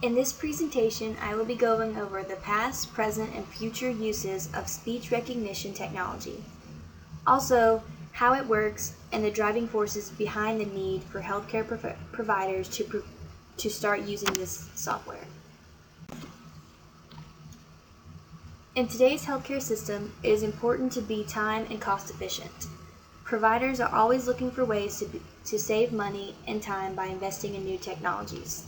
In this presentation, I will be going over the past, present, and future uses of speech recognition technology. Also, how it works and the driving forces behind the need for healthcare providers to start using this software. In today's healthcare system, it is important to be time and cost efficient. Providers are always looking for ways to save money and time by investing in new technologies.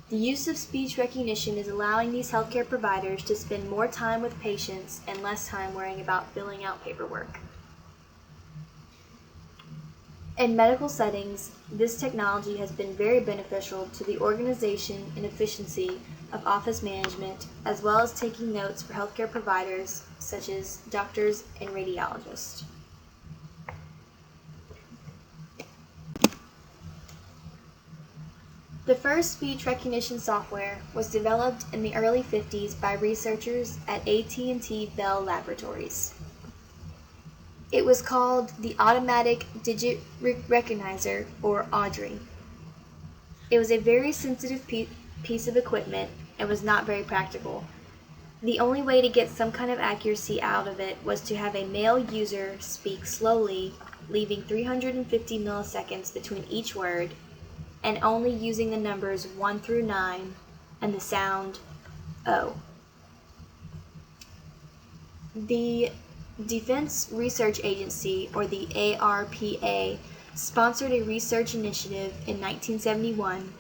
The use of speech recognition is allowing these healthcare providers to spend more time with patients and less time worrying about filling out paperwork. In medical settings, this technology has been very beneficial to the organization and efficiency of office management, as well as taking notes for healthcare providers such as doctors and radiologists. The first speech recognition software was developed in the early 50s by researchers at AT&T Bell Laboratories. It was called the Automatic Digit Recognizer, or AUDRI. It was a very sensitive piece of equipment and was not very practical. The only way to get some kind of accuracy out of it was to have a male user speak slowly, leaving 350 milliseconds between each word, and only using the numbers 1 through 9 and the sound O. The Defense Research Agency, or the ARPA, sponsored a research initiative in 1971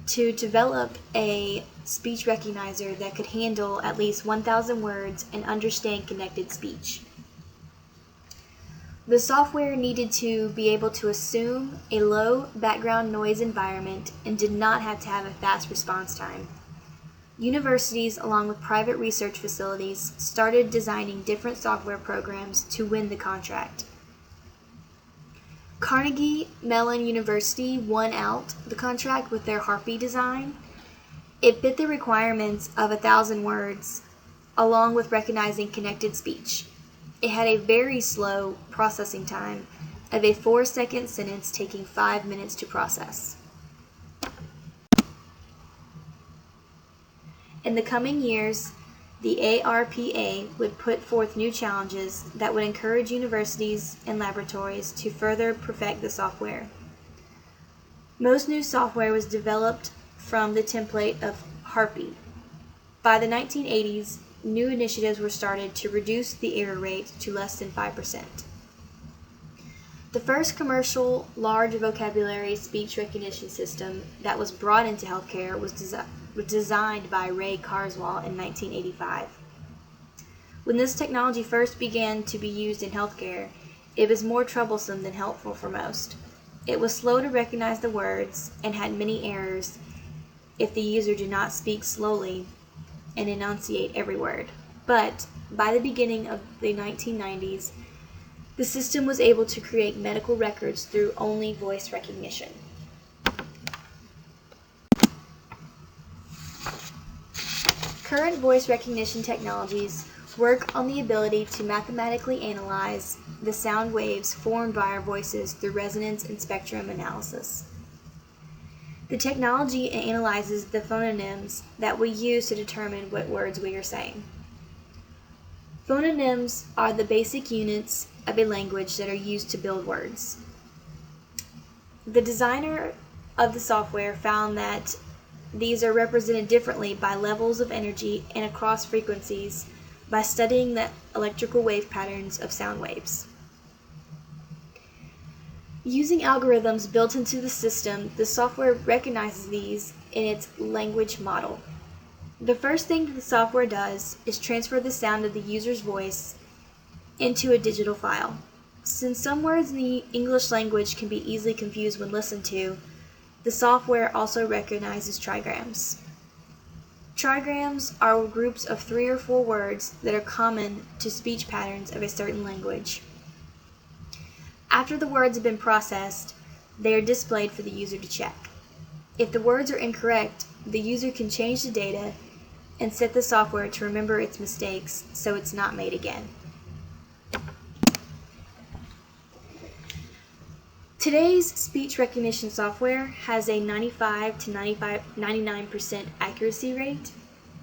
to develop a speech recognizer that could handle at least 1,000 words and understand connected speech. The software needed to be able to assume a low background noise environment and did not have to have a fast response time. Universities, along with private research facilities, started designing different software programs to win the contract. Carnegie Mellon University won out the contract with their Harpy design. It fit the requirements of 1,000 words, along with recognizing connected speech. It had a very slow processing time of a 4-second sentence taking 5 minutes to process. In the coming years, the ARPA would put forth new challenges that would encourage universities and laboratories to further perfect the software. Most new software was developed from the template of Harpy. By the 1980s, new initiatives were started to reduce the error rate to less than 5%. The first commercial large vocabulary speech recognition system that was brought into healthcare was designed by Ray Kurzweil in 1985. When this technology first began to be used in healthcare, it was more troublesome than helpful for most. It was slow to recognize the words and had many errors if the user did not speak slowly and enunciate every word. But by the beginning of the 1990s, the system was able to create medical records through only voice recognition. Current voice recognition technologies work on the ability to mathematically analyze the sound waves formed by our voices through resonance and spectrum analysis. The technology analyzes the phononyms that we use to determine what words we are saying. Phononyms are the basic units of a language that are used to build words. The designer of the software found that these are represented differently by levels of energy and across frequencies by studying the electrical wave patterns of sound waves. Using algorithms built into the system, the software recognizes these in its language model. The first thing the software does is transfer the sound of the user's voice into a digital file. Since some words in the English language can be easily confused when listened to, the software also recognizes trigrams. Trigrams are groups of 3 or 4 words that are common to speech patterns of a certain language. After the words have been processed, they are displayed for the user to check. If the words are incorrect, the user can change the data and set the software to remember its mistakes so it's not made again. Today's speech recognition software has a 95 to 99% accuracy rate,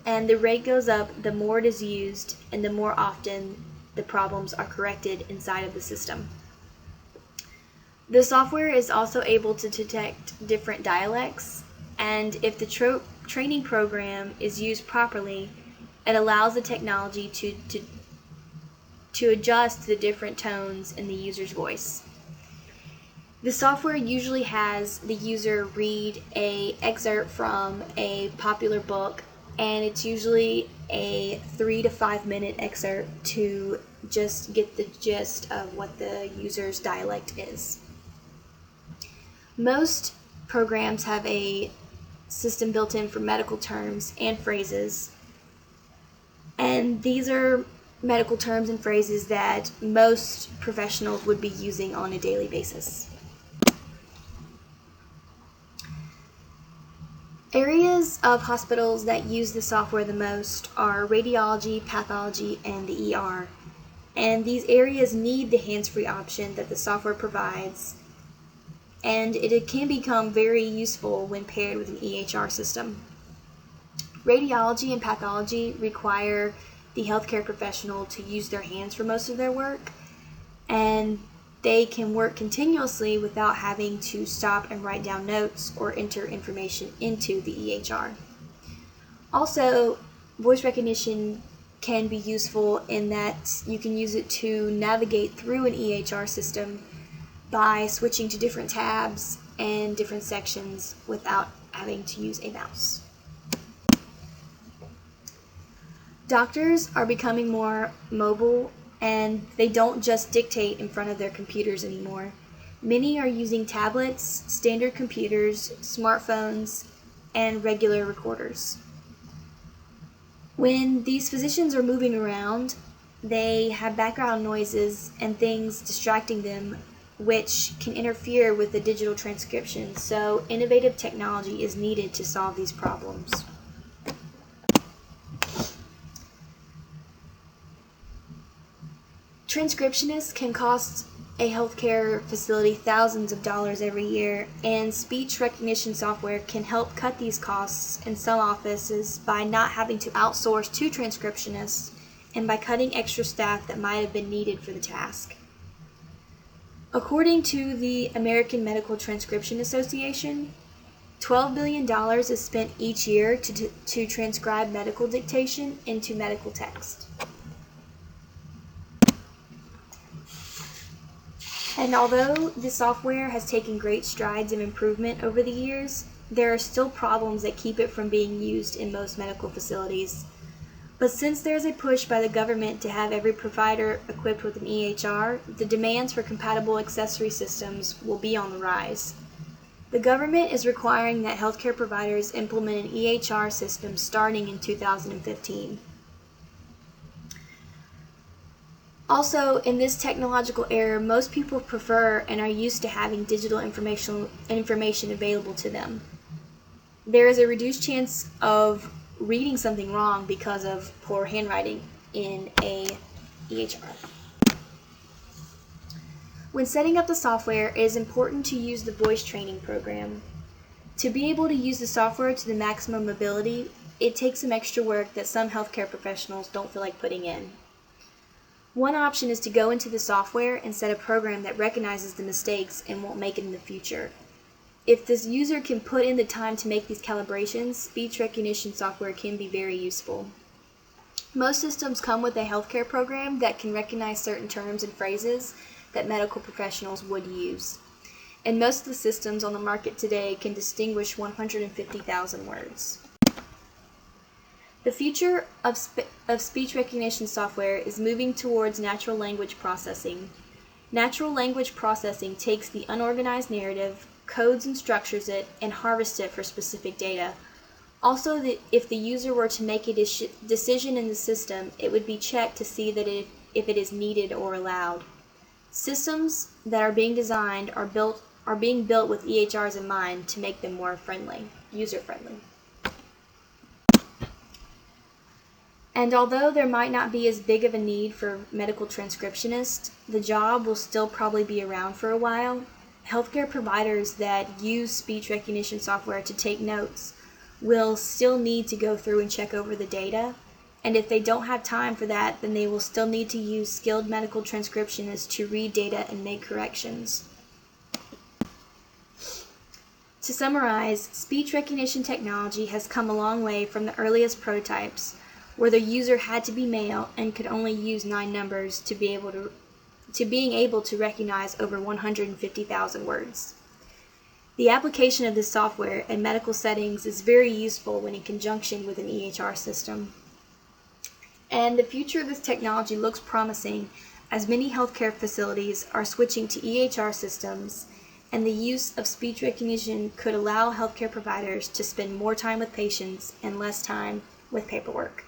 and the rate goes up the more it is used and the more often the problems are corrected inside of the system. The software is also able to detect different dialects, and if the training program is used properly, it allows the technology to adjust to the different tones in the user's voice. The software usually has the user read an excerpt from a popular book, and it's usually a 3 to 5 minute excerpt to just get the gist of what the user's dialect is. Most programs have a system built in for medical terms and phrases, and these are medical terms and phrases that most professionals would be using on a daily basis. Areas of hospitals that use the software the most are radiology, pathology, and the ER. And these areas need the hands-free option that the software provides, and it can become very useful when paired with an EHR system. Radiology and pathology require the healthcare professional to use their hands for most of their work, and they can work continuously without having to stop and write down notes or enter information into the EHR. Also, voice recognition can be useful in that you can use it to navigate through an EHR system by switching to different tabs and different sections without having to use a mouse. Doctors are becoming more mobile, and they don't just dictate in front of their computers anymore. Many are using tablets, standard computers, smartphones, and regular recorders. When these physicians are moving around, they have background noises and things distracting them, which can interfere with the digital transcription, so innovative technology is needed to solve these problems. Transcriptionists can cost a healthcare facility thousands of dollars every year, and speech recognition software can help cut these costs in some offices by not having to outsource to transcriptionists and by cutting extra staff that might have been needed for the task. According to the American Medical Transcription Association, $12 billion is spent each year to transcribe medical dictation into medical text. And although the software has taken great strides of improvement over the years, there are still problems that keep it from being used in most medical facilities. But since there's a push by the government to have every provider equipped with an EHR, the demands for compatible accessory systems will be on the rise. The government is requiring that healthcare providers implement an EHR system starting in 2015. Also, in this technological era, most people prefer and are used to having digital information available to them. There is a reduced chance of reading something wrong because of poor handwriting in a EHR. When setting up the software, it is important to use the voice training program. To be able to use the software to the maximum ability, it takes some extra work that some healthcare professionals don't feel like putting in. One option is to go into the software and set a program that recognizes the mistakes and won't make it in the future. If this user can put in the time to make these calibrations, speech recognition software can be very useful. Most systems come with a healthcare program that can recognize certain terms and phrases that medical professionals would use. And most of the systems on the market today can distinguish 150,000 words. The future of speech recognition software is moving towards natural language processing. Natural language processing takes the unorganized narrative, codes and structures it, and harvests it for specific data. Also, if the user were to make a decision in the system, it would be checked to see that if it is needed or allowed. Systems that are being designed are being built with EHRs in mind to make them more user-friendly. And although there might not be as big of a need for medical transcriptionists, the job will still probably be around for a while. healthcare providers that use speech recognition software to take notes will still need to go through and check over the data. And if they don't have time for that, then they will still need to use skilled medical transcriptionists to read data and make corrections. To summarize, speech recognition technology has come a long way from the earliest prototypes, where the user had to be male and could only use 9 numbers to being able to recognize over 150,000 words. The application of this software in medical settings is very useful when in conjunction with an EHR system. And the future of this technology looks promising, as many healthcare facilities are switching to EHR systems, and the use of speech recognition could allow healthcare providers to spend more time with patients and less time with paperwork.